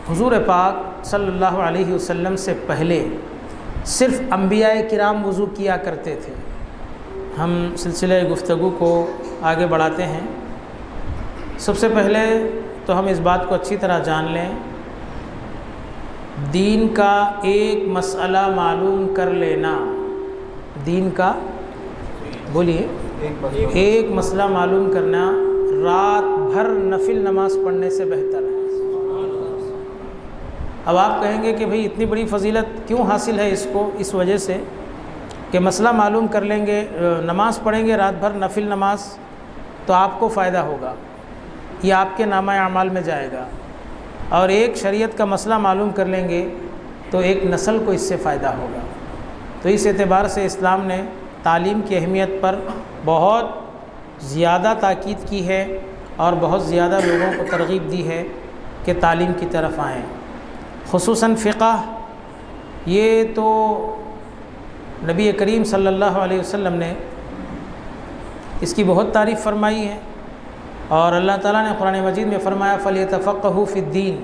حضور پاک صلی اللہ علیہ وسلم سے پہلے صرف انبیاء کرام وضو کیا کرتے تھے۔ ہم سلسلہ گفتگو کو آگے بڑھاتے ہیں۔ سب سے پہلے تو ہم اس بات کو اچھی طرح جان لیں، دین کا ایک مسئلہ معلوم کر لینا، دین کا بولیے ایک مسئلہ معلوم کرنا رات بھر نفل نماز پڑھنے سے بہتر ہے۔ اب آپ کہیں گے کہ بھئی اتنی بڑی فضیلت کیوں حاصل ہے اس کو؟ اس وجہ سے کہ مسئلہ معلوم کر لیں گے، نماز پڑھیں گے رات بھر نفل نماز، تو آپ کو فائدہ ہوگا، یہ آپ کے نامہ اعمال میں جائے گا، اور ایک شریعت کا مسئلہ معلوم کر لیں گے تو ایک نسل کو اس سے فائدہ ہوگا۔ تو اس اعتبار سے اسلام نے تعلیم کی اہمیت پر بہت زیادہ تاکید کی ہے اور بہت زیادہ لوگوں کو ترغیب دی ہے کہ تعلیم کی طرف آئیں، خصوصاً فقہ۔ یہ تو نبی کریم صلی اللہ علیہ وسلم نے اس کی بہت تعریف فرمائی ہے، اور اللہ تعالیٰ نے قرآن مجید میں فرمایا فَلْيَتَفَقَّهُوا فِي الدِّينِ،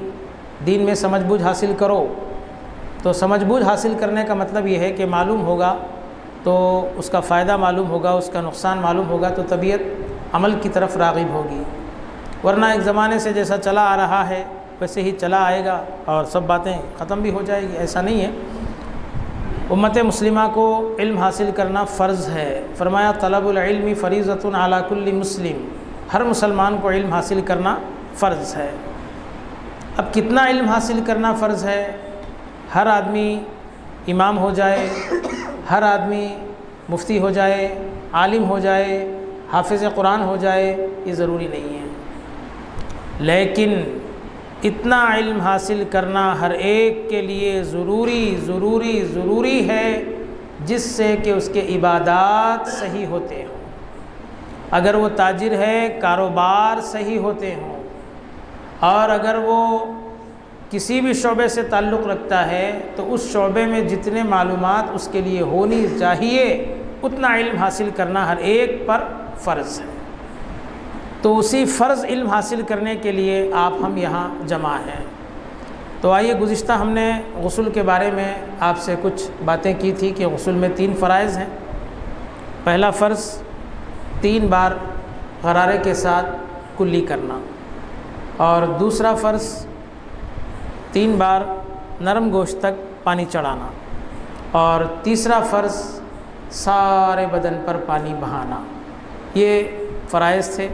دین میں سمجھ بوجھ حاصل کرو۔ تو سمجھ بوجھ حاصل کرنے کا مطلب یہ ہے کہ معلوم ہوگا تو اس کا فائدہ معلوم ہوگا، اس کا نقصان معلوم ہوگا تو طبیعت عمل کی طرف راغب ہوگی، ورنہ ایک زمانے سے جیسا چلا آ رہا ہے ویسے ہی چلا آئے گا اور سب باتیں ختم بھی ہو جائے گی۔ ایسا نہیں ہے۔ امت مسلمہ کو علم حاصل کرنا فرض ہے۔ فرمایا طلب العلم فریضۃ علی کل مسلم، ہر مسلمان کو علم حاصل کرنا فرض ہے۔ اب کتنا علم حاصل کرنا فرض ہے؟ ہر آدمی امام ہو جائے، ہر آدمی مفتی ہو جائے، عالم ہو جائے، حافظ قرآن ہو جائے، یہ ضروری نہیں ہے، لیکن اتنا علم حاصل کرنا ہر ایک کے لیے ضروری ہے جس سے کہ اس کے عبادات صحیح ہوتے ہوں۔ اگر وہ تاجر ہے، کاروبار صحیح ہوتے ہوں، اور اگر وہ کسی بھی شعبے سے تعلق رکھتا ہے تو اس شعبے میں جتنے معلومات اس کے لیے ہونی چاہیے اتنا علم حاصل کرنا ہر ایک پر فرض ہے۔ تو اسی فرض علم حاصل کرنے کے لیے ہم یہاں جمع ہیں۔ تو آئیے، گزشتہ ہم نے غسل کے بارے میں آپ سے کچھ باتیں کی تھی کہ غسل میں 3 فرائض ہیں۔ پہلا فرض 3 بار غرارے کے ساتھ کلی کرنا، اور دوسرا فرض 3 بار نرم گوشت تک پانی چڑھانا، اور تیسرا فرض سارے بدن پر پانی بہانا۔ یہ فرائض تھے،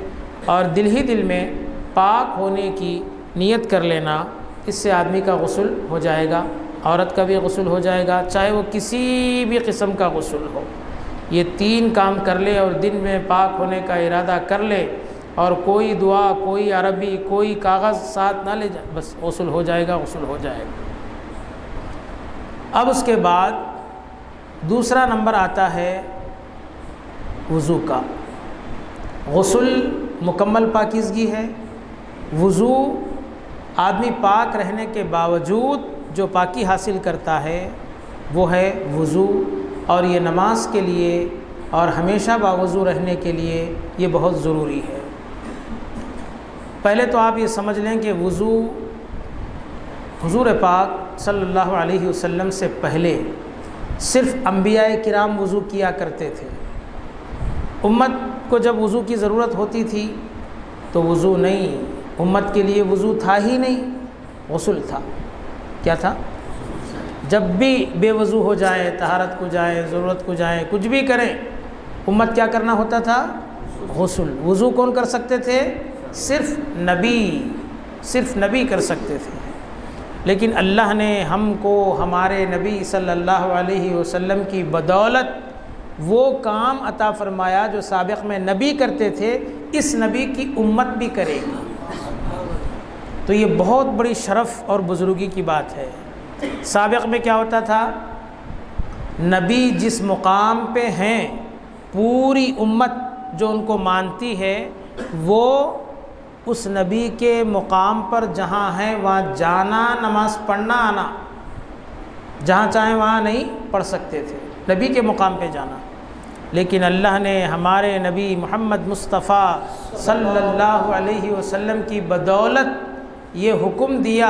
اور دل ہی دل میں پاک ہونے کی نیت کر لینا، اس سے آدمی کا غسل ہو جائے گا، عورت کا بھی غسل ہو جائے گا، چاہے وہ کسی بھی قسم کا غسل ہو۔ یہ 3 کام کر لے اور دن میں پاک ہونے کا ارادہ کر لے، اور کوئی دعا، کوئی عربی، کوئی کاغذ ساتھ نہ لے جائے، بس غسل ہو جائے گا، غسل ہو جائے گا۔ اب اس کے بعد دوسرا نمبر آتا ہے وضو کا۔ غسل مکمل پاکیزگی ہے، وضو آدمی پاک رہنے کے باوجود جو پاکی حاصل کرتا ہے وہ ہے وضو، اور یہ نماز کے لیے اور ہمیشہ باوضو رہنے کے لیے یہ بہت ضروری ہے۔ پہلے تو آپ یہ سمجھ لیں کہ وضو حضور پاک صلی اللہ علیہ وسلم سے پہلے صرف انبیاء کرام وضو کیا کرتے تھے۔ امت کو جب وضو کی ضرورت ہوتی تھی تو وضو نہیں، امت کے لیے وضو تھا ہی نہیں، غسل تھا۔ کیا تھا؟ جب بھی بے وضو ہو جائے، طہارت کو جائے، ضرورت کو جائے، کچھ بھی کریں، امت کیا کرنا ہوتا تھا؟ غسل۔ وضو کون کر سکتے تھے؟ صرف نبی کر سکتے تھے۔ لیکن اللہ نے ہم کو ہمارے نبی صلی اللہ علیہ وسلم کی بدولت وہ کام عطا فرمایا جو سابق میں نبی کرتے تھے، اس نبی کی امت بھی کرے گی۔ تو یہ بہت بڑی شرف اور بزرگی کی بات ہے۔ سابق میں کیا ہوتا تھا؟ نبی جس مقام پہ ہیں، پوری امت جو ان کو مانتی ہے، وہ اس نبی کے مقام پر جہاں ہیں وہاں جانا، نماز پڑھنا، آنا، جہاں چاہیں وہاں نہیں پڑھ سکتے تھے، نبی کے مقام پہ جانا۔ لیکن اللہ نے ہمارے نبی محمد مصطفیٰ صلی اللہ علیہ وسلم کی بدولت یہ حکم دیا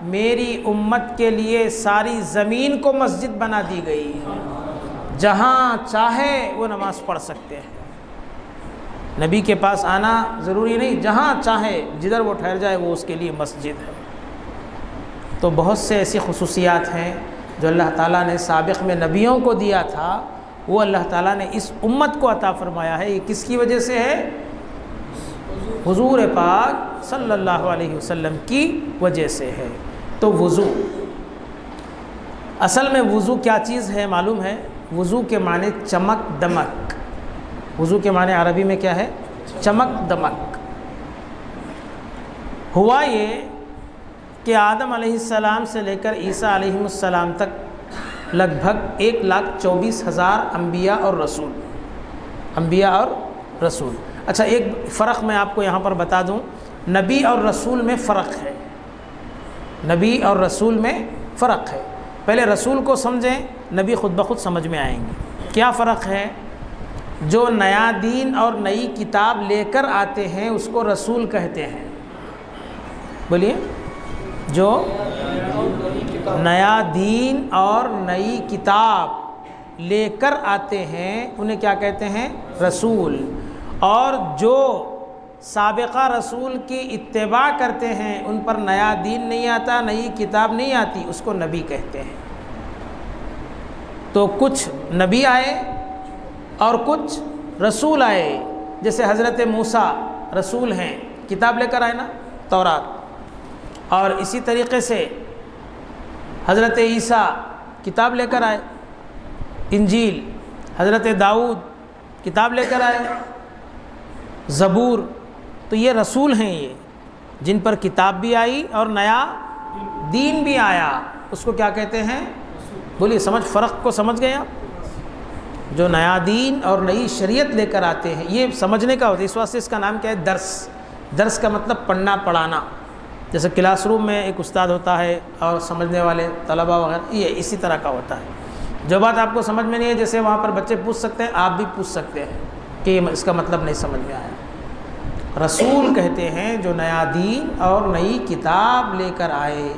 میری امت کے لیے ساری زمین کو مسجد بنا دی گئی ہے، جہاں چاہے وہ نماز پڑھ سکتے ہیں۔ نبی کے پاس آنا ضروری نہیں، جہاں چاہے جدھر وہ ٹھہر جائے وہ اس کے لیے مسجد ہے۔ تو بہت سے ایسی خصوصیات ہیں جو اللہ تعالیٰ نے سابق میں نبیوں کو دیا تھا، وہ اللہ تعالیٰ نے اس امت کو عطا فرمایا ہے۔ یہ کس کی وجہ سے ہے؟ حضور پاک صلی اللہ علیہ وسلم کی وجہ سے ہے۔ تو وضو، اصل میں وضو کیا چیز ہے معلوم ہے؟ وضو کے معنی چمک دمک، وضو کے معنی عربی میں کیا ہے؟ چمک دمک۔ ہوا یہ کہ آدم علیہ السلام سے لے کر عیسیٰ علیہ السلام تک لگ بھگ 1,24,000 انبیاء اور رسول۔ اچھا، ایک فرق میں آپ کو یہاں پر بتا دوں، نبی اور رسول میں فرق ہے، نبی اور رسول میں فرق ہے۔ پہلے رسول کو سمجھیں، نبی خود بخود سمجھ میں آئیں گے۔ کیا فرق ہے؟ جو نیا دین اور نئی کتاب لے کر آتے ہیں اس کو رسول کہتے ہیں۔ بولیے، جو نیا دین اور نئی کتاب لے کر آتے ہیں انہیں کیا کہتے ہیں؟ رسول۔ اور جو سابقہ رسول کی اتباع کرتے ہیں، ان پر نیا دین نہیں آتا، نئی کتاب نہیں آتی، اس کو نبی کہتے ہیں۔ تو کچھ نبی آئے اور کچھ رسول آئے، جیسے حضرت موسیٰ رسول ہیں، کتاب لے کر آئے نا، تورات۔ اور اسی طریقے سے حضرت عیسیٰ کتاب لے کر آئے، انجیل۔ حضرت داؤد کتاب لے کر آئے، زبور۔ تو یہ رسول ہیں، یہ جن پر کتاب بھی آئی اور نیا دین بھی آیا، اس کو کیا کہتے ہیں؟ بولیے، فرق کو سمجھ گئے آپ؟ جو نیا دین اور نئی شریعت لے کر آتے ہیں، یہ سمجھنے کا ہوتا ہے۔ اس واسطے اس کا نام کیا ہے؟ درس کا مطلب پڑھنا پڑھانا۔ جیسے کلاس روم میں ایک استاد ہوتا ہے اور سمجھنے والے طلباء وغیرہ، یہ اسی طرح کا ہوتا ہے۔ جو بات آپ کو سمجھ میں نہیں ہے، جیسے وہاں پر بچے پوچھ سکتے ہیں، آپ بھی پوچھ سکتے ہیں کہ اس کا مطلب نہیں سمجھ میں آیا۔ رسول کہتے ہیں جو نیا دین اور نئی کتاب لے کر آئے،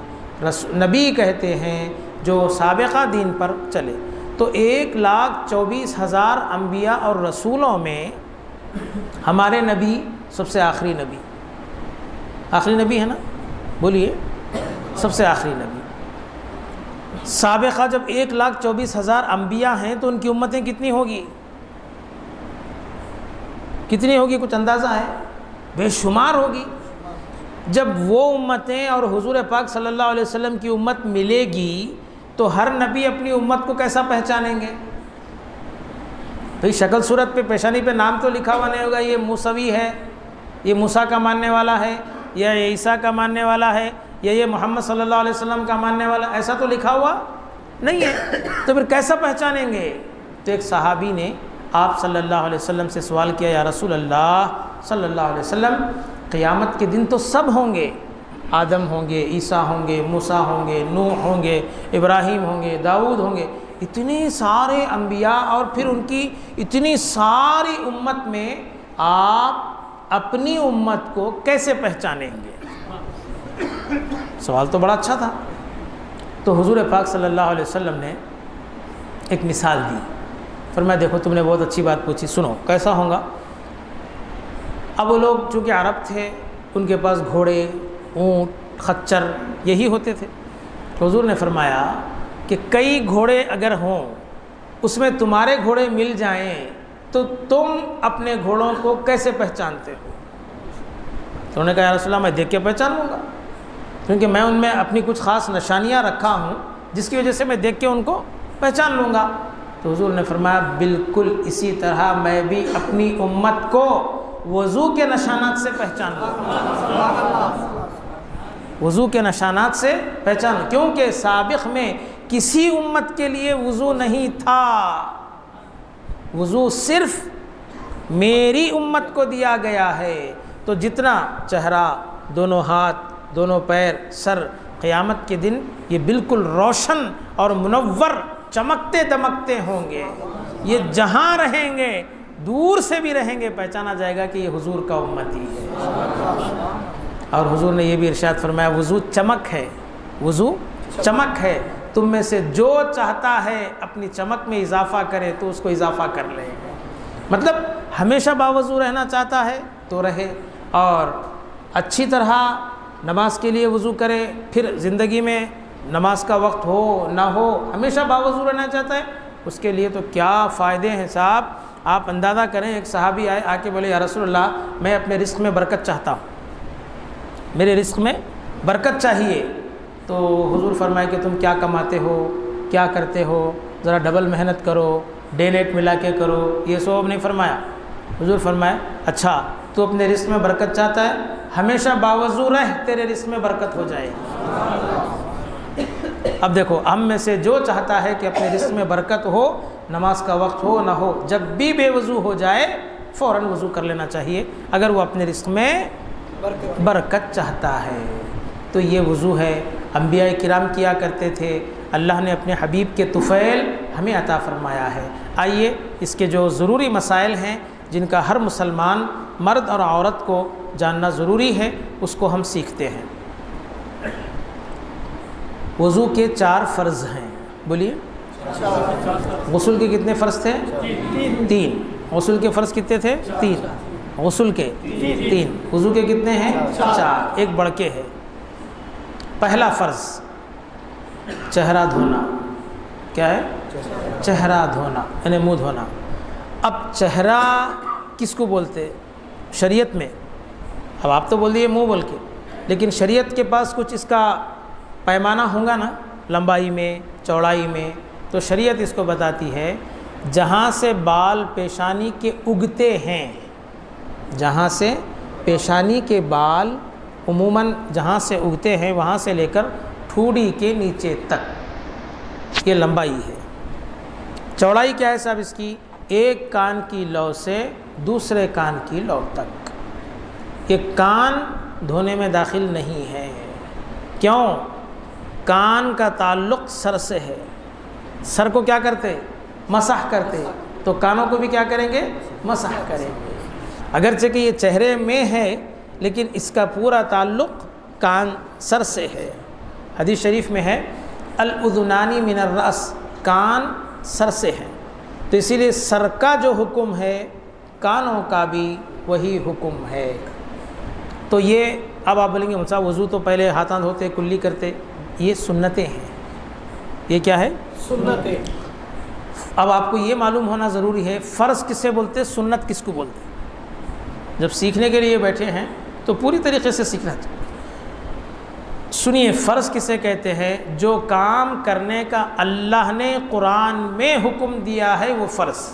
نبی کہتے ہیں جو سابقہ دین پر چلے۔ تو 1,24,000 انبیاء اور رسولوں میں ہمارے نبی سب سے آخری نبی ہے نا؟ بولیے، سب سے آخری نبی۔ سابقہ جب 1,24,000 انبیاء ہیں تو ان کی امتیں کتنی ہوگی؟ کچھ اندازہ ہے؟ بے شمار ہوگی۔ جب وہ امتیں اور حضور پاک صلی اللہ علیہ وسلم کی امت ملے گی تو ہر نبی اپنی امت کو کیسا پہچانیں گے؟ بھئی شکل صورت پہ، پیشانی پہ نام تو لکھا ہوا نہیں ہوگا، یہ موسوی ہے، یہ موسیٰ کا ماننے والا ہے، یا عیسیٰ کا ماننے والا ہے، یا یہ محمد صلی اللہ علیہ وسلم کا ماننے والا، ایسا تو لکھا ہوا نہیں ہے۔ تو پھر کیسا پہچانیں گے؟ تو ایک صحابی نے آپ صلی اللہ علیہ وسلم سے سوال کیا، یا رسول اللہ صلی اللہ علیہ وسلم، قیامت کے دن تو سب ہوں گے، آدم ہوں گے، عیسیٰ ہوں گے، موسیٰ ہوں گے، نوح ہوں گے، ابراہیم ہوں گے، داؤد ہوں گے، اتنے سارے انبیاء اور پھر ان کی اتنی ساری امت میں آپ اپنی امت کو کیسے پہچانیں گے؟ سوال تو بڑا اچھا تھا۔ تو حضور پاک صلی اللہ علیہ وسلم نے ایک مثال دی، فرمایا دیکھو تم نے بہت اچھی بات پوچھی، سنو کیسا ہوگا۔ اب وہ لوگ چونکہ عرب تھے، ان کے پاس گھوڑے، اونٹ، خچر یہی ہوتے تھے۔ حضور نے فرمایا کہ کئی گھوڑے اگر ہوں، اس میں تمہارے گھوڑے مل جائیں تو تم اپنے گھوڑوں کو کیسے پہچانتے ہو؟ تو انہوں نے کہا یا رسول اللہ میں دیکھ کے پہچان لوں گا، کیونکہ میں ان میں اپنی کچھ خاص نشانیاں رکھا ہوں جس کی وجہ سے میں دیکھ کے ان کو پہچان لوں گا۔ تو حضور نے فرمایا بالکل اسی طرح میں بھی اپنی امت کو وضو کے نشانات سے پہچان لوں، وضو کے نشانات سے پہچان، کیونکہ سابق میں کسی امت کے لیے وضو نہیں تھا، وضو صرف میری امت کو دیا گیا ہے۔ تو جتنا چہرہ، دونوں ہاتھ، دونوں پیر، سر قیامت کے دن یہ بالکل روشن اور منور چمکتے دمکتے ہوں گے، یہ جہاں رہیں گے، دور سے بھی رہیں گے، پہچانا جائے گا کہ یہ حضور کا امتی ہے۔ اور حضور نے یہ بھی ارشاد فرمایا وضو چمک ہے، وضو چمک ہے، تم میں سے جو چاہتا ہے اپنی چمک میں اضافہ کرے تو اس کو اضافہ کر لے. مطلب ہمیشہ باوضو رہنا چاہتا ہے تو رہے، اور اچھی طرح نماز کے لیے وضو کرے، پھر زندگی میں نماز کا وقت ہو نہ ہو ہمیشہ باوضو رہنا چاہتا ہے، اس کے لیے تو کیا فائدے ہیں صاحب. آپ اندازہ کریں، ایک صحابی آئے، آ کے بولے یا رسول اللہ میں اپنے رزق میں برکت چاہتا ہوں، میرے رزق میں برکت چاہیے. تو حضور فرمائے کہ تم کیا کماتے ہو، کیا کرتے ہو، ذرا ڈبل محنت کرو، ڈے نیٹ ملا کے کرو. یہ سب نہیں فرمایا. حضور فرمائے اچھا تو اپنے رزق میں برکت چاہتا ہے، ہمیشہ باوضو رہ، تیرے رزق میں برکت ہو جائے. اب دیکھو، ہم میں سے جو چاہتا ہے کہ اپنے رزق میں برکت ہو، نماز کا وقت ہو نہ ہو، جب بھی بے وضو ہو جائے فوراً وضو کر لینا چاہیے اگر وہ اپنے رزق میں برکت چاہتا ہے. تو یہ وضو ہے، انبیاء کرام کیا کرتے تھے، اللہ نے اپنے حبیب کے طفیل ہمیں عطا فرمایا ہے. آئیے اس کے جو ضروری مسائل ہیں جن کا ہر مسلمان مرد اور عورت کو جاننا ضروری ہے، اس کو ہم سیکھتے ہیں. وضو کے 4 فرض ہیں. بولیے. غسل کے کتنے فرض تھے؟ 3. غسل کے فرض کتنے تھے؟ 3. غسل کے 3. وضو کے کتنے ہیں؟ 4. ایک بڑھ کے ہے. پہلا فرض چہرہ دھونا. کیا ہے؟ چہرہ دھونا یعنی منہ دھونا. اب چہرہ کس کو بولتے شریعت میں؟ اب آپ تو بول دیے منہ بول کے، لیکن شریعت کے پاس کچھ اس کا پیمانہ ہوگا نا، لمبائی میں، چوڑائی میں. تو شریعت اس کو بتاتی ہے جہاں سے بال پیشانی کے اگتے ہیں، جہاں سے پیشانی کے بال عموماً جہاں سے اگتے ہیں وہاں سے لے کر ٹھوڑی کے نیچے تک یہ لمبائی ہے. چوڑائی کیا ہے صاحب اس کی؟ ایک کان کی لو سے دوسرے کان کی لو تک. یہ کان دھونے میں داخل نہیں ہے. کیوں؟ کان کا تعلق سر سے ہے. سر کو کیا کرتے؟ مسح کرتے. تو کانوں کو بھی کیا کریں گے؟ مسح کریں گے. اگرچہ کہ یہ چہرے میں ہے لیکن اس کا پورا تعلق کان سر سے ہے. حدیث شریف میں ہے الاذنان من الراس، کان سر سے ہیں. تو اسی لیے سر کا جو حکم ہے کانوں کا بھی وہی حکم ہے. تو یہ اب آپ بولیں گے مجھے وضو تو پہلے ہاتھاں دھوتے کلی کرتے، یہ سنتیں ہیں. یہ کیا ہے؟ سنتیں. اب آپ کو یہ معلوم ہونا ضروری ہے فرض کسے بولتے، سنت کس کو بولتے. جب سیکھنے کے لیے بیٹھے ہیں تو پوری طریقے سے سیکھنا چاہیے. سنیے، فرض کسے کہتے ہیں؟ جو کام کرنے کا اللہ نے قرآن میں حکم دیا ہے وہ فرض.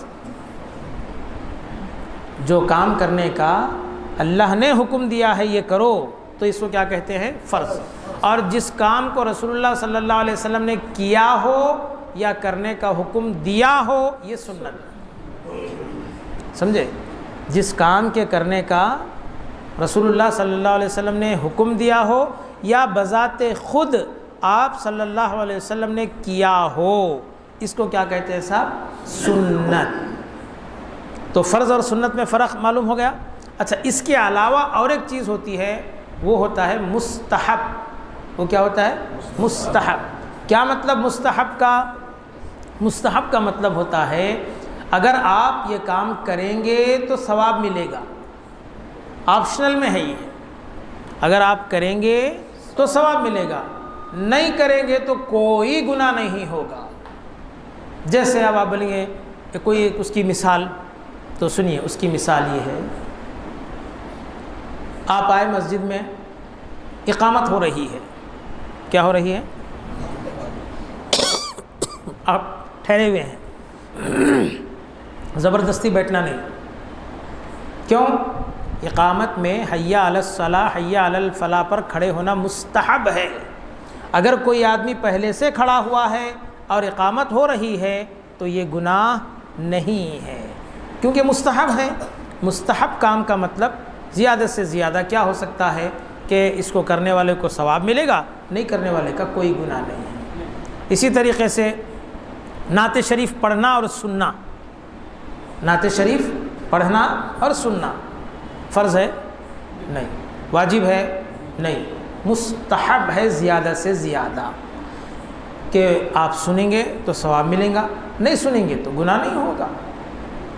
جو کام کرنے کا اللہ نے حکم دیا ہے یہ کرو تو اس کو کیا کہتے ہیں؟ فرض. اور جس کام کو رسول اللہ صلی اللہ علیہ وسلم نے کیا ہو یا کرنے کا حکم دیا ہو یہ سنت. سمجھے؟ جس کام کے کرنے کا رسول اللہ صلی اللہ علیہ وسلم نے حکم دیا ہو یا بذات خود آپ صلی اللہ علیہ وسلم نے کیا ہو اس کو کیا کہتے ہیں صاحب؟ سنت. تو فرض اور سنت میں فرق معلوم ہو گیا. اچھا، اس کے علاوہ اور ایک چیز ہوتی ہے، وہ ہوتا ہے مستحب. وہ کیا ہوتا ہے؟ مستحب. کیا مطلب مستحب کا؟ مستحب کا مطلب ہوتا ہے اگر آپ یہ کام کریں گے تو ثواب ملے گا. آپشنل میں ہے یہ. اگر آپ کریں گے تو ثواب ملے گا، نہیں کریں گے تو کوئی گناہ نہیں ہوگا. جیسے اب آپ بولیں گے کہ کوئی اس کی مثال، تو سنیے اس کی مثال یہ ہے. آپ آئے مسجد میں، اقامت ہو رہی ہے. کیا ہو رہی ہے؟ آپ ٹھہرے ہوئے ہیں، زبردستی بیٹھنا نہیں. کیوں؟ اقامت میں حی علی الصلاۃ حی علی الفلاح پر کھڑے ہونا مستحب ہے. اگر کوئی آدمی پہلے سے کھڑا ہوا ہے اور اقامت ہو رہی ہے تو یہ گناہ نہیں ہے کیونکہ مستحب ہے. مستحب کام کا مطلب زیادہ سے زیادہ کیا ہو سکتا ہے کہ اس کو کرنے والے کو ثواب ملے گا، نہیں کرنے والے کا کوئی گناہ نہیں ہے. اسی طریقے سے نعت شریف پڑھنا اور سننا. نعت شریف پڑھنا اور سننا فرض ہے؟ نہیں. واجب ہے؟ نہیں. مستحب ہے زیادہ سے زیادہ، کہ آپ سنیں گے تو ثواب ملے گا، نہیں سنیں گے تو گناہ نہیں ہوگا۔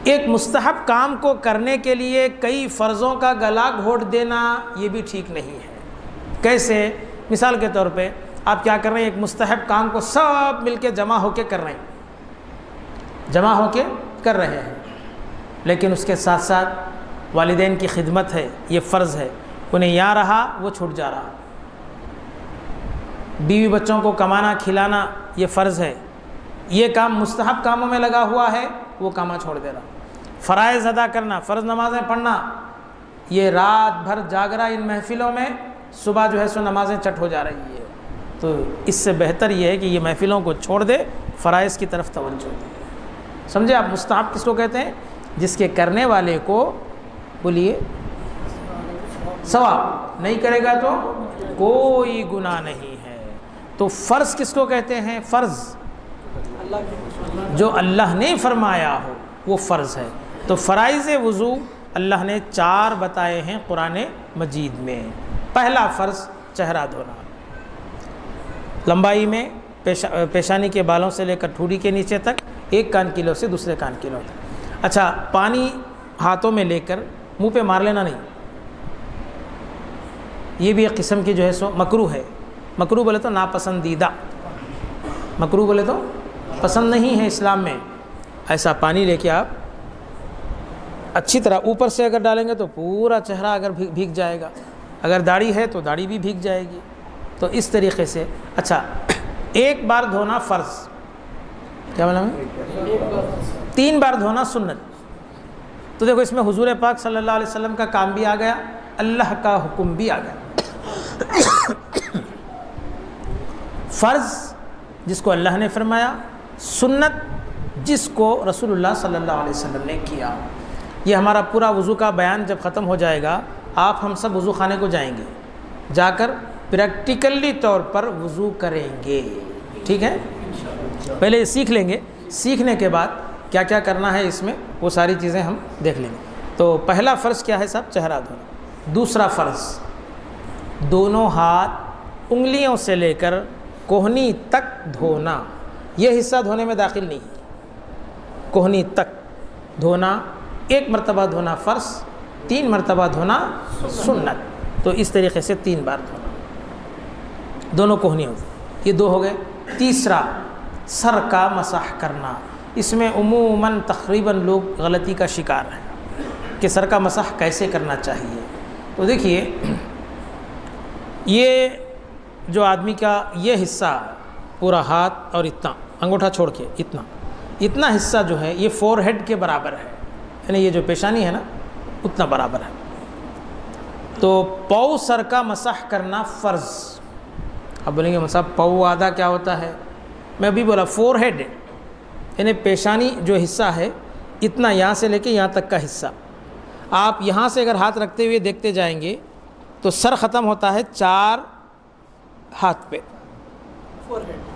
ایک مستحب کام کو کرنے کے لیے کئی فرضوں کا گلا گھونٹ دینا یہ بھی ٹھیک نہیں ہے۔ کیسے؟ مثال کے طور پہ آپ کیا کر رہے ہیں، ایک مستحب کام کو سب مل کے جمع ہو کے کر رہے ہیں، جمع ہو کے کر رہے ہیں، لیکن اس کے ساتھ ساتھ والدین کی خدمت ہے، یہ فرض ہے، انہیں یہاں رہا وہ چھوٹ جا رہا، بیوی بچوں کو کمانا کھلانا یہ فرض ہے، یہ کام مستحب کاموں میں لگا ہوا ہے، وہ کاماں چھوڑ دے رہا، فرائض ادا کرنا، فرض نمازیں پڑھنا، یہ رات بھر جاگ رہا ان محفلوں میں، صبح جو ہے سو نمازیں چٹ ہو جا رہی ہے۔ تو اس سے بہتر یہ ہے کہ یہ محفلوں کو چھوڑ دے، فرائض کی طرف توجہ دے۔ سمجھے آپ؟ مستحب کس کو کہتے ہیں؟ جس کے کرنے والے کو، بولیے، ثواب، نہیں کرے گا تو کوئی گناہ نہیں ہے۔ تو فرض کس کو کہتے ہیں؟ فرض جو اللہ نے فرمایا ہو وہ فرض ہے۔ تو فرائض وضو اللہ نے 4 بتائے ہیں قرآن مجید میں۔ پہلا فرض چہرہ دھونا، لمبائی میں پیشانی کے بالوں سے لے کر ٹھوڑی کے نیچے تک، ایک کان کی لو سے دوسرے کان کی لو تک۔ اچھا، پانی ہاتھوں میں لے کر منہ پہ مار لینا نہیں، یہ بھی ایک قسم کی جو ہے سو مکروہ ہے۔ مکروہ بولے تو ناپسندیدہ، مکروہ بولے تو پسند نہیں ہے اسلام میں۔ ایسا پانی لے کے آپ اچھی طرح اوپر سے اگر ڈالیں گے تو پورا چہرہ اگر بھیگ جائے گا، اگر داڑھی ہے تو داڑھی بھی بھیگ جائے گی، تو اس طریقے سے۔ اچھا، ایک بار دھونا فرض، کیا بولا میں؟ 3 بار دھونا سنت۔ تو دیکھو اس میں حضور پاک صلی اللہ علیہ وسلم کا کام بھی آ گیا، اللہ کا حکم بھی آ گیا۔ فرض جس کو اللہ نے فرمایا، سنت جس کو رسول اللہ صلی اللہ علیہ وسلم نے کیا۔ یہ ہمارا پورا وضو کا بیان جب ختم ہو جائے گا، آپ ہم سب وضو خانے کو جائیں گے، جا کر پریکٹیکلی طور پر وضو کریں گے، ٹھیک ہے؟ پہلے یہ سیکھ لیں گے، سیکھنے کے بعد کیا کیا کرنا ہے اس میں وہ ساری چیزیں ہم دیکھ لیں گے۔ تو پہلا فرض کیا ہے صاحب؟ چہرہ دھونا۔ دوسرا فرض، دونوں ہاتھ انگلیوں سے لے کر کوہنی تک دھونا، یہ حصہ دھونے میں داخل نہیں ہے، کوہنی تک دھونا، 1 مرتبہ دھونا فرض، 3 مرتبہ دھونا سنت۔ تو اس طریقے سے 3 بار دھونا دونوں کوہنیوں سے، یہ 2 ہو گئے۔ تیسرا، سر کا مسح کرنا۔ اس میں عموماً تقریباً لوگ غلطی کا شکار ہیں کہ سر کا مسح کیسے کرنا چاہیے۔ تو دیکھیے، یہ جو آدمی کا یہ حصہ پورا ہاتھ اور اتنا انگوٹھا چھوڑ کے اتنا حصہ جو ہے یہ فور ہیڈ کے برابر ہے، یعنی یہ جو پیشانی ہے نا اتنا برابر ہے۔ تو پاؤں سر کا مسح کرنا فرض۔ اب بولیں گے صاحب پاؤں آدھا کیا ہوتا ہے؟ میں ابھی بولا فور ہیڈ، یعنی پیشانی جو حصہ ہے اتنا، یہاں سے لے کے یہاں تک کا حصہ، آپ یہاں سے اگر ہاتھ رکھتے ہوئے دیکھتے جائیں گے تو سر ختم ہوتا ہے 4 ہاتھ پہ۔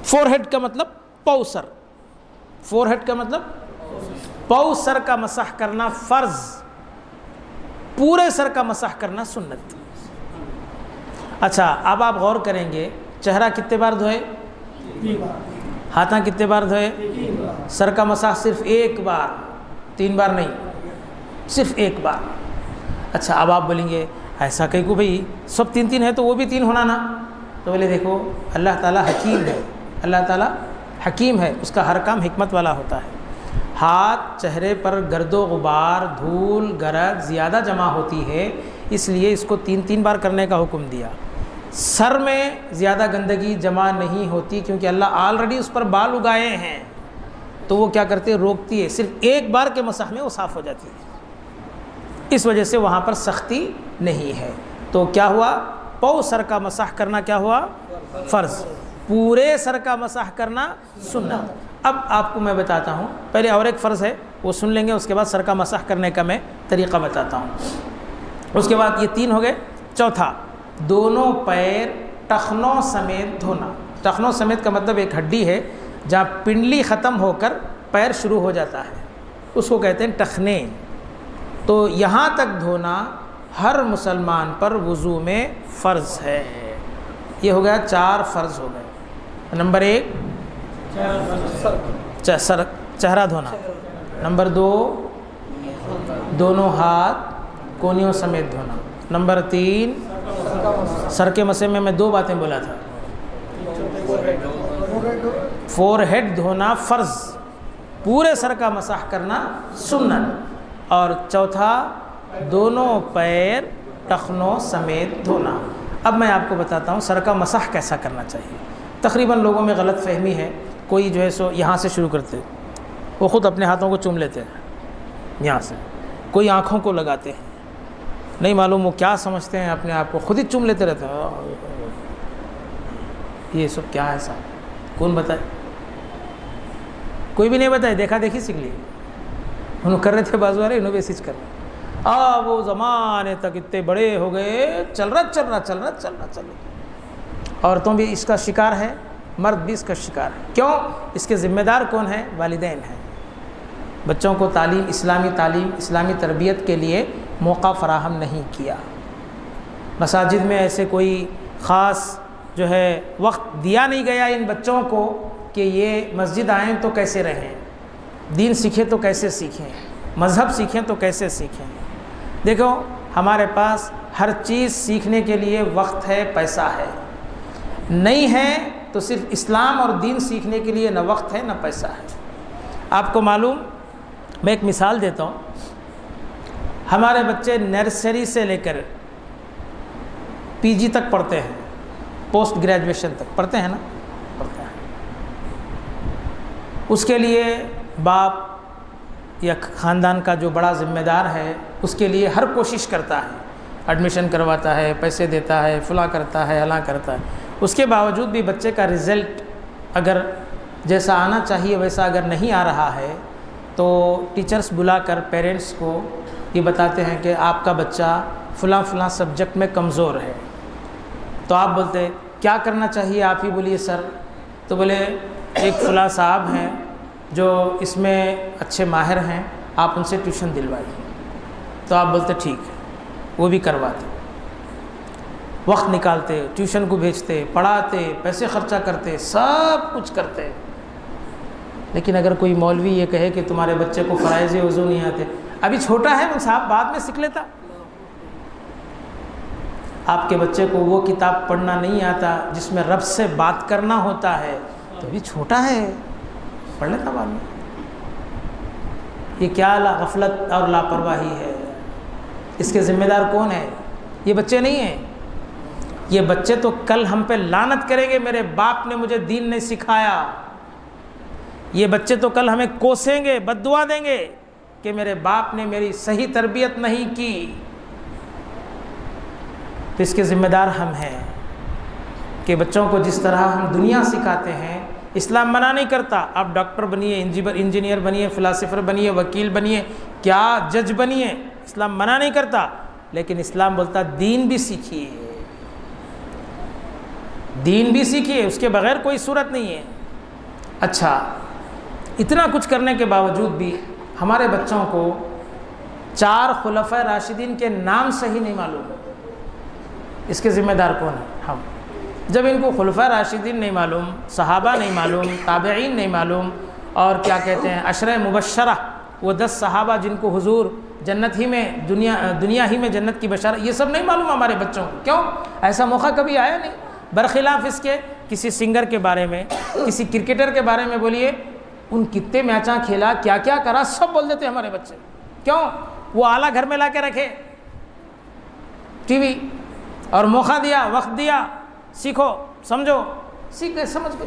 فور ہیڈ کا مطلب پاؤں سر، فور ہیڈ کا مطلب پاؤں سر کا مسح کرنا فرض، پورے سر کا مسح کرنا سنت۔ اچھا، اب آپ غور کریں گے، چہرہ کتنے بار دھوئے؟ ہاتھاں کتنے بار دھوئے؟ سر کا مسح صرف 1 بار، 3 بار نہیں، صرف 1 بار۔ اچھا، اب آپ بولیں گے ایسا کہیں کو بھئی سب 3 ہے تو وہ بھی 3 ہونا نا؟ تو بولے دیکھو، اللہ تعالیٰ حکیم ہے، اللہ تعالیٰ حکیم ہے، اس کا ہر کام حکمت والا ہوتا ہے۔ ہاتھ چہرے پر گرد و غبار، دھول گرد زیادہ جمع ہوتی ہے، اس لیے اس کو 3 بار کرنے کا حکم دیا۔ سر میں زیادہ گندگی جمع نہیں ہوتی کیونکہ اللہ آلریڈی اس پر بال اگائے ہیں، تو وہ کیا کرتے ہیں؟ روکتی ہے، صرف 1 بار کے مسح میں وہ صاف ہو جاتی ہے، اس وجہ سے وہاں پر سختی نہیں ہے۔ تو کیا ہوا؟ پاؤں سر کا مسح کرنا کیا ہوا؟ فرض، پورے سر کا مسح کرنا سنت۔ اب آپ کو میں بتاتا ہوں، پہلے اور ایک فرض ہے وہ سن لیں گے، اس کے بعد سر کا مسح کرنے کا میں طریقہ بتاتا ہوں۔ اس کے بعد یہ 3 ہو گئے۔ چوتھا، دونوں پیر ٹخنوں سمیت دھونا۔ ٹخنوں سمیت کا مطلب ایک ہڈی ہے جہاں پنڈلی ختم ہو کر پیر شروع ہو جاتا ہے، اس کو کہتے ہیں ٹخنے۔ تو یہاں تک دھونا ہر مسلمان پر وضو میں فرض ہے۔ یہ ہو گیا 4 فرض ہو گئے. نمبر 1 چہرہ دھونا. نمبر 2 دونوں ہاتھ کونیوں سمیت دھونا. نمبر 3 سر کے مسح میں 2 باتیں بولا تھا. فور ہیڈ دھونا فرض، پورے سر کا مسح کرنا سنت. اور چوتھا دونوں پیر ٹخنوں سمیت دھونا. اب میں آپ کو بتاتا ہوں سر کا مسح کیسا کرنا چاہیے. تقریباً لوگوں میں غلط فہمی ہے. کوئی جو ہے سو یہاں سے شروع کرتے، وہ خود اپنے ہاتھوں کو چوم لیتے ہیں یہاں سے. کوئی آنکھوں کو لگاتے ہیں، نہیں معلوم وہ کیا سمجھتے ہیں اپنے آپ کو، خود ہی چوم لیتے رہتے ہیں. یہ سب کیا ہے صاحب؟ کون بتائے؟ کوئی بھی نہیں بتائے. دیکھا دیکھی سیکھ لی. انہوں کر رہے تھے بازو والے، انہوں بھی ایسے کر رہے. وہ زمانے تک اتنے بڑے ہو گئے، چل رہا. عورتوں بھی اس کا شکار ہے، مرد بھی اس کا شکار ہے. کیوں؟ اس کے ذمہ دار کون ہیں؟ والدین ہیں. بچوں کو تعلیم، اسلامی تربیت کے لیے موقع فراہم نہیں کیا. مساجد میں ایسے کوئی خاص جو ہے وقت دیا نہیں گیا ان بچوں کو کہ یہ مسجد آئیں تو کیسے رہیں، دین سیکھیں تو کیسے سیکھیں، مذہب سیکھیں تو کیسے سیکھیں. دیکھو ہمارے پاس ہر چیز سیکھنے کے لیے وقت ہے، پیسہ ہے. نہیں ہے تو صرف اسلام اور دین سیکھنے کے لیے نہ وقت ہے نہ پیسہ ہے. آپ کو معلوم، میں ایک مثال دیتا ہوں. ہمارے بچے نرسری سے لے کر پی جی تک پڑھتے ہیں، پوسٹ گریجویشن تک پڑھتے ہیں نا، پڑھتے ہیں. اس کے لیے باپ یا خاندان کا جو بڑا ذمہ دار ہے اس کے لیے ہر کوشش کرتا ہے، ایڈمیشن کرواتا ہے، پیسے دیتا ہے، فلاں کرتا ہے، ہلاں کرتا ہے. اس کے باوجود بھی بچے کا رزلٹ اگر جیسا آنا چاہیے ویسا اگر نہیں آ رہا ہے تو ٹیچرز بلا کر پیرنٹس کو یہ بتاتے ہیں کہ آپ کا بچہ فلاں سبجیکٹ میں کمزور ہے. تو آپ بولتے کیا کرنا چاہیے، آپ ہی بولیے سر. تو بولے ایک فلاں صاحب ہیں جو اس میں اچھے ماہر ہیں، آپ ان سے ٹیوشن دلوائیے. تو آپ بولتے ٹھیک ہے، وہ بھی کرواتے، وقت نکالتے، ٹیوشن کو بھیجتے، پڑھاتے، پیسے خرچہ کرتے، سب کچھ کرتے. لیکن اگر کوئی مولوی یہ کہے کہ تمہارے بچے کو فرائض وضو نہیں آتے، ابھی چھوٹا ہے وہ صاحب بعد میں سیکھ لیتا. آپ کے بچے کو وہ کتاب پڑھنا نہیں آتا جس میں رب سے بات کرنا ہوتا ہے تو ابھی چھوٹا ہے، پڑھ لیتا بعد میں. یہ کیا غفلت اور لاپرواہی ہے. اس کے ذمہ دار کون ہے؟ یہ بچے نہیں ہیں. یہ بچے تو کل ہم پہ لعنت کریں گے، میرے باپ نے مجھے دین نہیں سکھایا. یہ بچے تو کل ہمیں کوسیں گے، بد دعا دیں گے کہ میرے باپ نے میری صحیح تربیت نہیں کی. تو اس کے ذمہ دار ہم ہیں کہ بچوں کو جس طرح ہم دنیا سکھاتے ہیں، اسلام منع نہیں کرتا آپ ڈاکٹر بنیے، انجینئر بنیے، فلاسفر بنیے، وکیل بنیے، کیا جج بنیے، اسلام منع نہیں کرتا. لیکن اسلام بولتا دین بھی سیکھیے، دین بھی سیکھیے، اس کے بغیر کوئی صورت نہیں ہے. اچھا، اتنا کچھ کرنے کے باوجود بھی ہمارے بچوں کو 4 خلفائے راشدین کے نام صحیح نہیں معلوم. اس کے ذمہ دار کون ہیں؟ ہم. جب ان کو خلفائے راشدین نہیں معلوم، صحابہ نہیں معلوم، تابعین نہیں معلوم، اور کیا کہتے ہیں عشرہ مبشرہ، وہ 10 صحابہ جن کو حضور جنت ہی میں دنیا ہی میں جنت کی بشارت، یہ سب نہیں معلوم ہمارے بچوں کو. کیوں؟ ایسا موقع کبھی آیا نہیں. برخلاف اس کے کسی سنگر کے بارے میں، کسی کرکٹر کے بارے میں بولیے، ان کتنے میچاں کھیلا، کیا کیا کرا، سب بول دیتے ہمارے بچے. کیوں؟ وہ آلہ گھر میں لا کے رکھے، ٹی وی، اور موقع دیا، وقت دیا، سیکھو، سمجھو، سیکھ گئے، سمجھ گئے.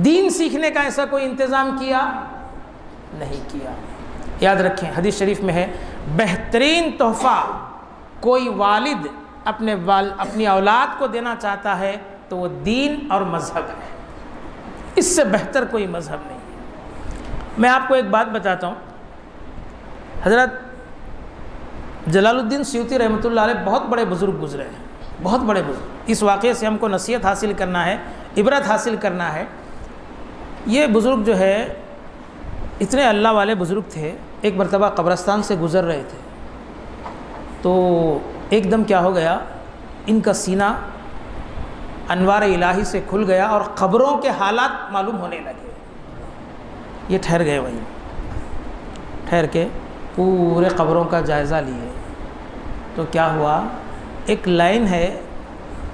دین سیکھنے کا ایسا کوئی انتظام کیا نہیں کیا. یاد رکھیں حدیث شریف میں ہے بہترین تحفہ کوئی والد اپنی اولاد کو دینا چاہتا ہے تو وہ دین اور مذہب ہے. اس سے بہتر کوئی مذہب نہیں ہے. میں آپ کو ایک بات بتاتا ہوں. حضرت جلال الدین سیوطی رحمۃ اللہ علیہ بہت بڑے بزرگ گزرے ہیں، بہت بڑے بزرگ. اس واقعے سے ہم کو نصیحت حاصل کرنا ہے، عبرت حاصل کرنا ہے. یہ بزرگ جو ہے اتنے اللہ والے بزرگ تھے. ایک مرتبہ قبرستان سے گزر رہے تھے تو ایک دم کیا ہو گیا، ان کا سینہ انوار الہی سے کھل گیا اور قبروں کے حالات معلوم ہونے لگے. یہ ٹھہر گئے وہیں، ٹھہر کے پورے قبروں کا جائزہ لیے. تو کیا ہوا، ایک لائن ہے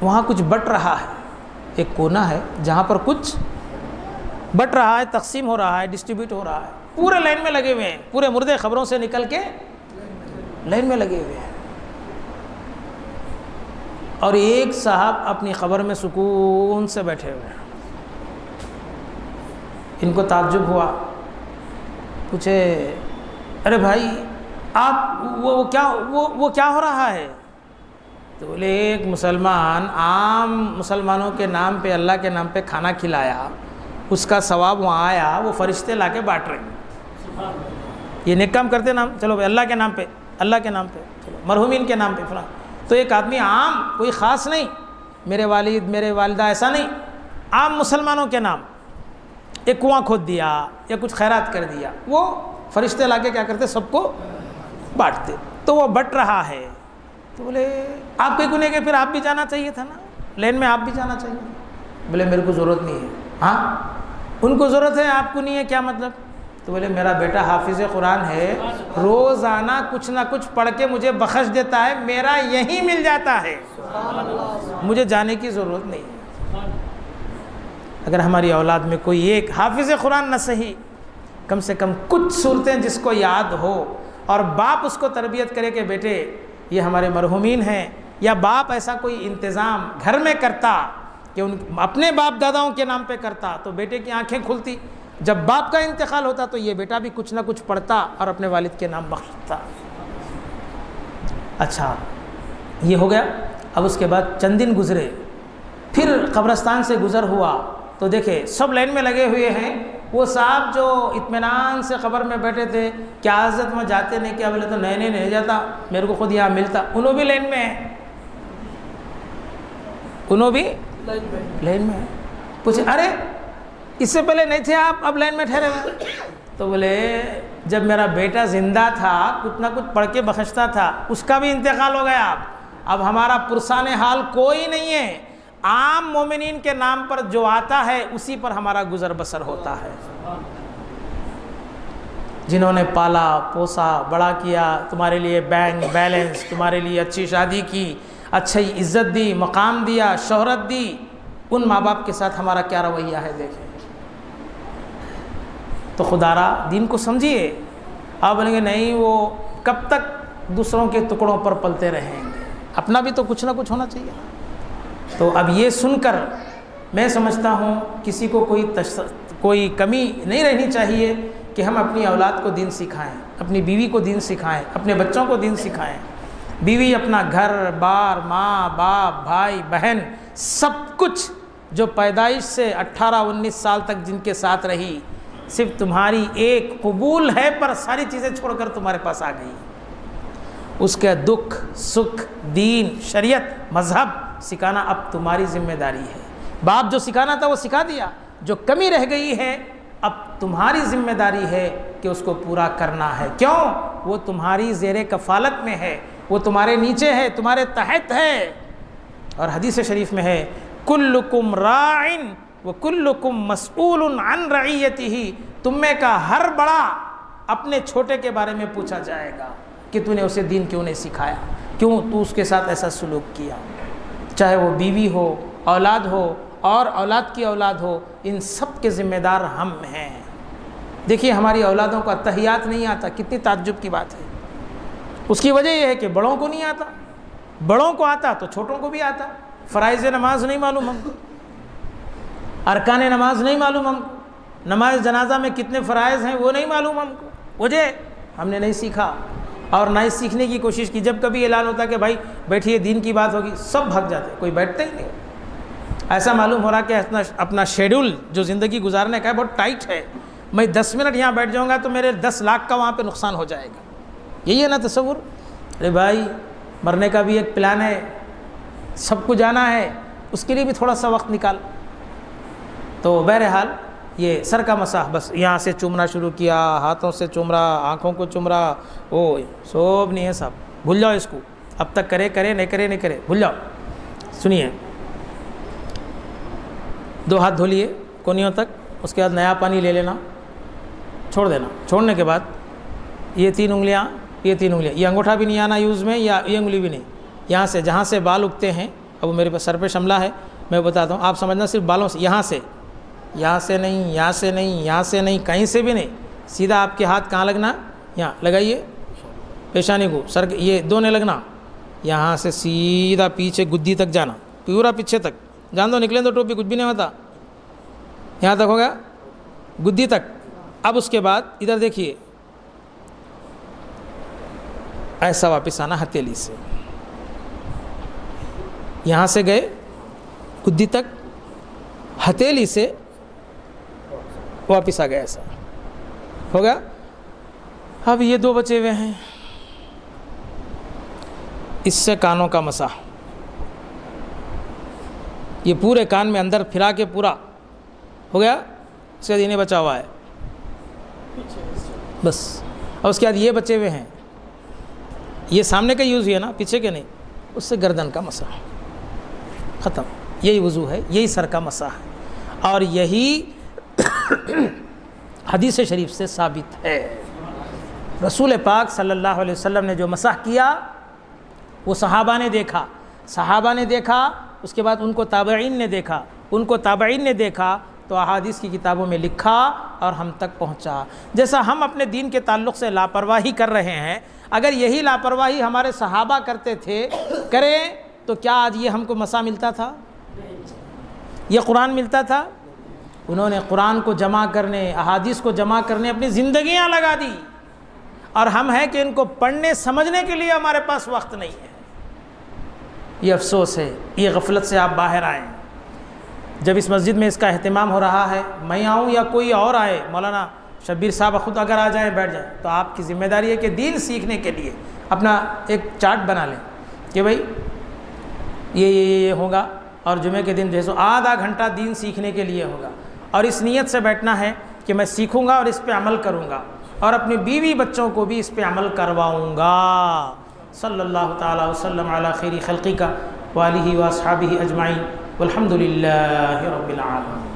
وہاں کچھ بٹ رہا ہے، ایک کونا ہے جہاں پر کچھ بٹ رہا ہے، تقسیم ہو رہا ہے، ڈسٹریبیوٹ ہو رہا ہے. پورے لائن میں لگے ہوئے ہیں، پورے مردے قبروں سے نکل کے لائن میں لگے ہوئے ہیں. اور ایک صاحب اپنی قبر میں سکون سے بیٹھے ہوئے ہیں. ان کو تعجب ہوا، پوچھے ارے بھائی آپ وہ کیا ہو رہا ہے؟ تو بولے ایک مسلمان عام مسلمانوں کے نام پہ، اللہ کے نام پہ کھانا کھلایا، اس کا ثواب وہاں آیا، وہ فرشتے لا کے بانٹ رہے ہیں. یہ نیک کام کرتے نام، چلو بھائی اللہ کے نام پہ، اللہ کے نام پہ، چلو مرحومین کے نام پہ فلاں. تو ایک آدمی عام، کوئی خاص نہیں، میرے والد میرے والدہ ایسا نہیں، عام مسلمانوں کے نام ایک کنواں کھود دیا یا کچھ خیرات کر دیا، وہ فرشتے لا کے کیا کرتے، سب کو بانٹتے. تو وہ بٹ رہا ہے. تو بولے آپ کوئی کنے گے، پھر آپ بھی جانا چاہیے تھا نا، لین میں آپ بھی جانا چاہیے. بولے میرے کو ضرورت نہیں ہے. ہاں ان کو ضرورت ہے، آپ کو نہیں ہے، کیا مطلب؟ تو بولے میرا بیٹا حافظ قرآن ہے، روزانہ کچھ نہ کچھ پڑھ کے مجھے بخش دیتا ہے، میرا یہی مل جاتا ہے، مجھے جانے کی ضرورت نہیں ہے. اگر ہماری اولاد میں کوئی ایک حافظ قرآن نہ صحیح، کم سے کم کچھ صورتیں جس کو یاد ہو، اور باپ اس کو تربیت کرے کہ بیٹے یہ ہمارے مرحومین ہیں، یا باپ ایسا کوئی انتظام گھر میں کرتا کہ ان اپنے باپ داداؤں کے نام پہ کرتا، تو بیٹے کی آنکھیں کھلتی. جب باپ کا انتقال ہوتا تو یہ بیٹا بھی کچھ نہ کچھ پڑھتا اور اپنے والد کے نام بخشتا. اچھا یہ ہو گیا. اب اس کے بعد چند دن گزرے، پھر قبرستان سے گزر ہوا تو دیکھے سب لائن میں لگے ہوئے ہیں. وہ صاحب جو اطمینان سے قبر میں بیٹھے تھے، کیا حضرت میں جاتے نہیں، کیا بولے تو نہیں جاتا، میرے کو خود یہاں ملتا. انہوں بھی لائن میں ہیں، انہوں بھی لائن میں ہیں. پوچھے ارے اس سے پہلے نہیں تھے آپ، اب لائن میں ٹھہرے ہوئے؟ تو بولے جب میرا بیٹا زندہ تھا کچھ نہ کچھ پڑھ کے بخشتا تھا، اس کا بھی انتقال ہو گیا. اب ہمارا پرسان حال کوئی نہیں ہے، عام مومنین کے نام پر جو آتا ہے اسی پر ہمارا گزر بسر ہوتا ہے. جنہوں نے پالا پوسا بڑا کیا، تمہارے لیے بینک بیلنس، تمہارے لیے اچھی شادی کی، اچھی عزت دی، مقام دیا، شہرت دی، ان ماں باپ کے ساتھ ہمارا کیا رویہ ہے دیکھیں. تو خدا را دین کو سمجھیے. آپ بولیں گے نہیں وہ کب تک دوسروں کے ٹکڑوں پر پلتے رہیں گے، اپنا بھی تو کچھ نہ کچھ ہونا چاہیے. تو اب یہ سن کر میں سمجھتا ہوں کسی کو کوئی کمی نہیں رہنی چاہیے کہ ہم اپنی اولاد کو دین سکھائیں، اپنی بیوی کو دین سکھائیں، اپنے بچوں کو دین سکھائیں. بیوی اپنا گھر بار، ماں باپ، بھائی بہن، سب کچھ جو پیدائش سے 18-19 سال تک جن کے ساتھ رہی، صرف تمہاری ایک قبول ہے پر ساری چیزیں چھوڑ کر تمہارے پاس آ گئی. اس کے دکھ سکھ، دین، شریعت، مذہب سکھانا اب تمہاری ذمہ داری ہے. باپ جو سکھانا تھا وہ سکھا دیا، جو کمی رہ گئی ہے اب تمہاری ذمہ داری ہے کہ اس کو پورا کرنا ہے. کیوں؟ وہ تمہاری زیر کفالت میں ہے، وہ تمہارے نیچے ہے، تمہارے تحت ہے. اور حدیث شریف میں ہے کلکم راعن وکلکم مسئول عن رعیتہ، تم میں کا ہر بڑا اپنے چھوٹے کے بارے میں پوچھا جائے گا کہ تو نے اسے دین کیوں نہیں سکھایا، کیوں تو اس کے ساتھ ایسا سلوک کیا. چاہے وہ بیوی ہو، اولاد ہو اور اولاد کی اولاد ہو، ان سب کے ذمہ دار ہم ہیں. دیکھیے ہماری اولادوں کو اتحیات نہیں آتا، کتنی تعجب کی بات ہے. اس کی وجہ یہ ہے کہ بڑوں کو نہیں آتا، بڑوں کو آتا تو چھوٹوں کو بھی آتا. فرائض نماز نہیں معلوم ہم کو، ارکان نماز نہیں معلوم ہم کو، نماز جنازہ میں کتنے فرائض ہیں وہ نہیں معلوم ہم کو. وجہ ہم نے نہیں سیکھا اور نہ ہی سیکھنے کی کوشش کی. جب کبھی اعلان ہوتا کہ بھائی بیٹھیے دین کی بات ہوگی، سب بھگ جاتے، کوئی بیٹھتے ہی نہیں. ایسا معلوم ہو رہا کہ اپنا شیڈول جو زندگی گزارنے کا ہے بہت ٹائٹ ہے. میں 10 منٹ یہاں بیٹھ جاؤں گا تو میرے 10 لاکھ کا وہاں پہ نقصان ہو جائے گا. یہی ہے نا تصور. ارے بھائی مرنے کا بھی ایک پلان ہے، سب کو جانا ہے، اس کے لیے بھی تھوڑا سا وقت نکال. تو بہرحال یہ سر کا مسح، بس یہاں سے چومنا شروع کیا، ہاتھوں سے چوم رہا، آنکھوں کو چوم رہا، او سب نہیں ہے صاحب، بھول جاؤ اس کو. اب تک کرے نہیں کرے، بھول جاؤ. سنیے 2 ہاتھ دھو لیے کونیوں تک، اس کے بعد نیا پانی لے لینا، چھوڑ دینا، چھوڑنے کے بعد یہ 3 انگلیاں، یہ انگوٹھا بھی نہیں آنا یوز میں، یا یہ انگلی بھی نہیں، یہاں سے جہاں سے بال اگتے ہیں، اب وہ میرے سر پہ شملہ ہے، میں بتاتا ہوں، آپ سمجھنا صرف بالوں سے، یہاں سے نہیں، یہاں سے نہیں، یہاں سے نہیں، کہیں سے بھی نہیں، سیدھا آپ کے ہاتھ کہاں لگنا، یہاں لگائیے پیشانی کو، سر یہ 2 نہیں لگنا، یہاں سے سیدھا پیچھے گدی تک جانا، پورا پیچھے تک، جان دو نکلیں تو ٹوپی کچھ بھی نہیں ہوتا، یہاں تک ہوگا گدی تک۔ اب اس کے بعد ادھر دیکھیے، ایسا واپس آنا ہتھیلی سے، یہاں سے گئے گدی تک، ہتھیلی سے واپس آ گیا، ایسا ہوگا۔ اب یہ 2 بچے ہوئے ہیں، اس سے کانوں کا مسح، یہ پورے کان میں اندر پھرا کے پورا ہو گیا، اس کے بعد یہ نہیں بچا ہوا ہے بس۔ اور اس کے بعد یہ بچے ہوئے ہیں، یہ سامنے کا یوز ہی ہے نا، پیچھے کے نہیں، اس سے گردن کا مسح ختم۔ یہی وضو ہے، یہی سر کا مسح ہے، اور یہی حدیث شریف سے ثابت ہے۔ رسول پاک صلی اللہ علیہ وسلم نے جو مسح کیا وہ صحابہ نے دیکھا، اس کے بعد ان کو تابعین نے دیکھا، تو احادیث کی کتابوں میں لکھا اور ہم تک پہنچا۔ جیسا ہم اپنے دین کے تعلق سے لاپرواہی کر رہے ہیں، اگر یہی لاپرواہی ہمارے صحابہ کریں تو کیا آج یہ ہم کو مسح ملتا تھا؟ یہ قرآن ملتا تھا؟ انہوں نے قرآن کو جمع کرنے، احادیث کو جمع کرنے اپنی زندگیاں لگا دی، اور ہم ہیں کہ ان کو پڑھنے سمجھنے کے لیے ہمارے پاس وقت نہیں ہے۔ یہ افسوس ہے، یہ غفلت سے آپ باہر آئیں۔ جب اس مسجد میں اس کا اہتمام ہو رہا ہے، میں آؤں یا کوئی اور آئے، مولانا شبیر صاحب خود اگر آ جائیں بیٹھ جائیں، تو آپ کی ذمہ داری ہے کہ دین سیکھنے کے لیے اپنا ایک چارٹ بنا لیں کہ بھائی یہ ہوگا، اور جمعے کے دن جو ہے آدھا گھنٹہ دین سیکھنے کے لیے ہوگا، اور اس نیت سے بیٹھنا ہے کہ میں سیکھوں گا اور اس پہ عمل کروں گا، اور اپنی بیوی بچوں کو بھی اس پہ عمل کرواؤں گا۔ صلی اللہ تعالی وسلم علی خیر خلقہ وآلہ واصحابہ اجمعین، والحمد للہ رب العالمین۔